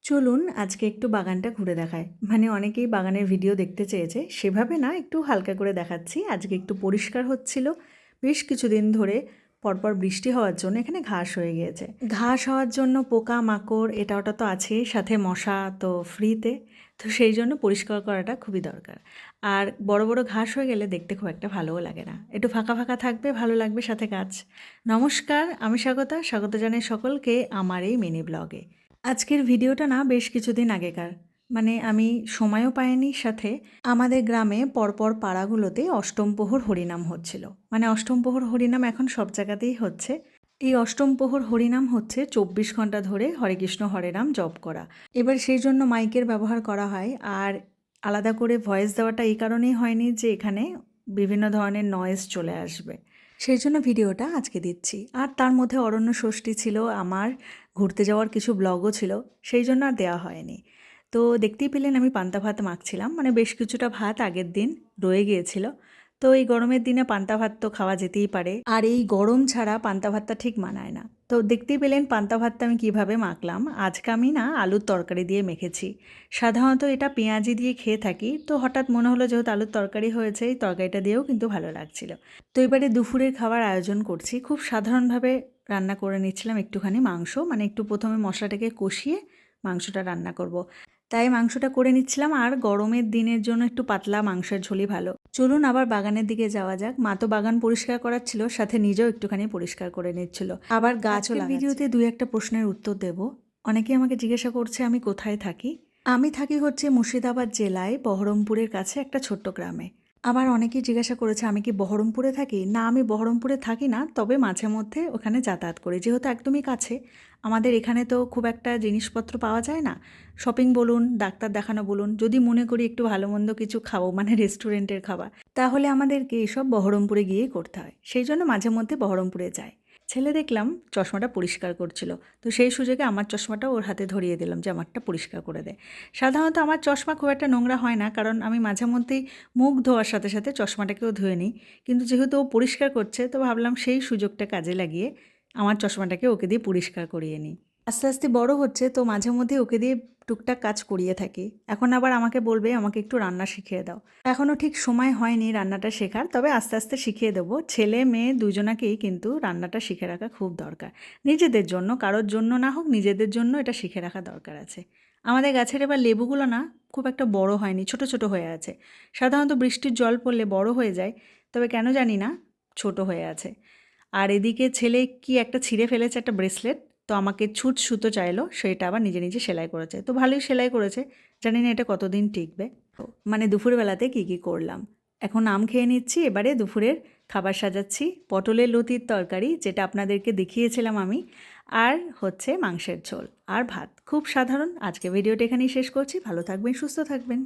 চলুন আজকে একটু বাগানটা ঘুরে দেখাই। মানে অনেকেই বাগানের ভিডিও দেখতে চেয়েছে, সেভাবে না একটু হালকা করে দেখাচ্ছি। আজকে একটু পরিষ্কার হচ্ছিল। বেশ কিছুদিন ধরে পরপর বৃষ্টি হওয়ার জন্য এখানে ঘাস হয়ে গিয়েছে। ঘাস হওয়ার জন্য পোকা মাকড় এটা ওটা তো আছেই, সাথে মশা তো ফ্রিতে। তো সেই জন্য পরিষ্কার করাটা খুবই দরকার। আর বড় বড় ঘাস হয়ে গেলে দেখতে খুব একটা ভালোও লাগে না। একটু ফাঁকা ফাঁকা থাকবে, ভালো লাগবে, সাথে গাছ। নমস্কার, আমি স্বাগত জানাই সকলকে আমার এই মিনি ব্লগে। আজকের ভিডিওটা না বেশ কিছুদিন আগেকার। মানে আমি সময়ও পাইনি, সাথে আমাদের গ্রামে পরপর পাড়াগুলোতে অষ্টম প্রহর হরিনাম হচ্ছিল। মানে অষ্টম প্রহর হরিনাম এখন সব জায়গাতেই হচ্ছে। এই অষ্টম প্রহর হরিনাম হচ্ছে 24 ঘন্টা ধরে হরে কৃষ্ণ হরে রাম জপ করা। এবার সেই জন্য মাইকের ব্যবহার করা হয়। আর আলাদা করে ভয়েস দেওয়াটা এই কারণেই হয়নি যে এখানে বিভিন্ন ধরনের নয়েজ চলে আসবে। সেই জন্য ভিডিওটা আজকে দিচ্ছি। আর তার মধ্যে অরণ্য ষষ্ঠী ছিল, আমার ঘুরতে যাওয়ার কিছু ব্লগও ছিল, সেই জন্য আর দেওয়া হয়নি। তো দেখতেই পেলেন আমি পান্তা ভাত মাখছিলাম, মানে বেশ কিছুটা ভাত আগের দিন রয়ে গিয়েছিল। তো এই গরমের দিনে পান্তা ভাত তো খাওয়া যেতেই পারে, আর এই গরম ছাড়া পান্তা ভাতটা ঠিক মানায় না। তো দেখতেই পেলেন পান্তা ভাতটা আমি কিভাবে মাখলাম। আজকে আমি না আলুর তরকারি দিয়ে মেখেছি। সাধারণত এটা পেঁয়াজি দিয়ে খেয়ে থাকি, তো হঠাৎ মনে হলো যেহেতু আলুর তরকারি হয়েছে, এই তরকারিটা দিয়েও কিন্তু ভালো লাগছিল। তো এবারে দুপুরের খাবার আয়োজন করছি। খুব সাধারণভাবে রান্না করে নিচ্ছিলাম একটুখানি মাংস, মানে একটু প্রথমে মশলাটাকে কষিয়ে মাংসটা রান্না করব। তাই মাংসটা করে নিচ্ছিলাম, আর গরমের দিনের জন্য একটু পাতলা মাংসের ঝোলই ভালো। চলুন আবার বাগানের দিকে যাওয়া যাক। মা তো বাগান পরিষ্কার করার ছিল, সাথে নিজেও একটুখানি পরিষ্কার করে নিচ্ছিল, আবার গাছও লাগাচ্ছে। ভিডিওতে দুই একটা প্রশ্নের উত্তর দেব। অনেকেই আমাকে জিজ্ঞাসা করছে আমি কোথায় থাকি। আমি থাকি হচ্ছে মুর্শিদাবাদ জেলায় বহরমপুরের কাছে একটা ছোট্ট গ্রামে। আবার অনেকেই জিজ্ঞাসা করেছে আমি কি বহরমপুরে থাকি। না, আমি বহরমপুরে থাকি না, তবে মাঝে মধ্যে ওখানে যাতায়াত করি, যেহেতু একদমই কাছে। আমাদের এখানে তো খুব একটা জিনিসপত্র পাওয়া যায় না। শপিং বলুন, ডাক্তার দেখানো বলুন, যদি মনে করি একটু ভালো মন্দ কিছু খাবো, মানে রেস্টুরেন্টের খাবার, তাহলে আমাদেরকে এসব বহরমপুরে গিয়েই করতে হয়। সেই জন্য মাঝে মধ্যে বহরমপুরে যাই। ছেলে দেখলাম চশমাটা পরিষ্কার করছিল, তো সেই সুযোগে আমার চশমাটা ওর হাতে ধরিয়ে দিলাম যে আমারটা পরিষ্কার করে দেয়। সাধারণত আমার চশমা খুব একটা নোংরা হয় না, কারণ আমি মাঝে মধ্যেই মুখ ধোয়ার সাথে সাথে চশমাটাকেও ধুয়ে নিই। কিন্তু যেহেতু ও পরিষ্কার করছে, তো ভাবলাম সেই সুযোগটা কাজে লাগিয়ে আমার চশমাটাকে ওকে দিয়ে পরিষ্কার করিয়ে নিই। আস্তে আস্তে বড় হচ্ছে, তো মাঝে মধ্যে ওকে দিয়ে টুকটাক কাজ করিয়ে থাকি। এখন আবার আমাকে বলবে আমাকে একটু রান্না শিখিয়ে দাও। এখনও ঠিক সময় হয়নি রান্নাটা শেখার, তবে আস্তে আস্তে শিখিয়ে দেবো। ছেলে মেয়ে দুজনাকেই কিন্তু রান্নাটা শিখে রাখা খুব দরকার। নিজেদের জন্য, কারোর জন্য না হোক, নিজেদের জন্য এটা শিখে রাখা দরকার আছে। আমাদের গাছের এবার লেবুগুলো না খুব একটা বড় হয়নি, ছোট ছোট হয়ে আছে। সাধারণত বৃষ্টির জল পড়লে বড় হয়ে যায়, তবে কেন জানি না ছোট হয়ে আছে। আর এদিকে ছেলে কি একটা ছিঁড়ে ফেলেছে, একটা ব্রেসলেট। তো আমাকে ছুট সুতো চাইলো, সেটা আবার নিজে নিজে সেলাই করেছে। তো ভালোই সেলাই করেছে, জানি না এটা কতদিন টিকবে। মানে দুপুরবেলাতে কী করলাম। এখন আম খেয়ে নিচ্ছি, এবারে দুপুরের খাবার সাজাচ্ছি। পটলের লতির তরকারি, যেটা আপনাদেরকে দেখিয়েছিলাম আমি, আর হচ্ছে মাংসের ঝোল আর ভাত। খুব সাধারণ। আজকে ভিডিওটা এখানেই শেষ করছি। ভালো থাকবেন, সুস্থ থাকবেন।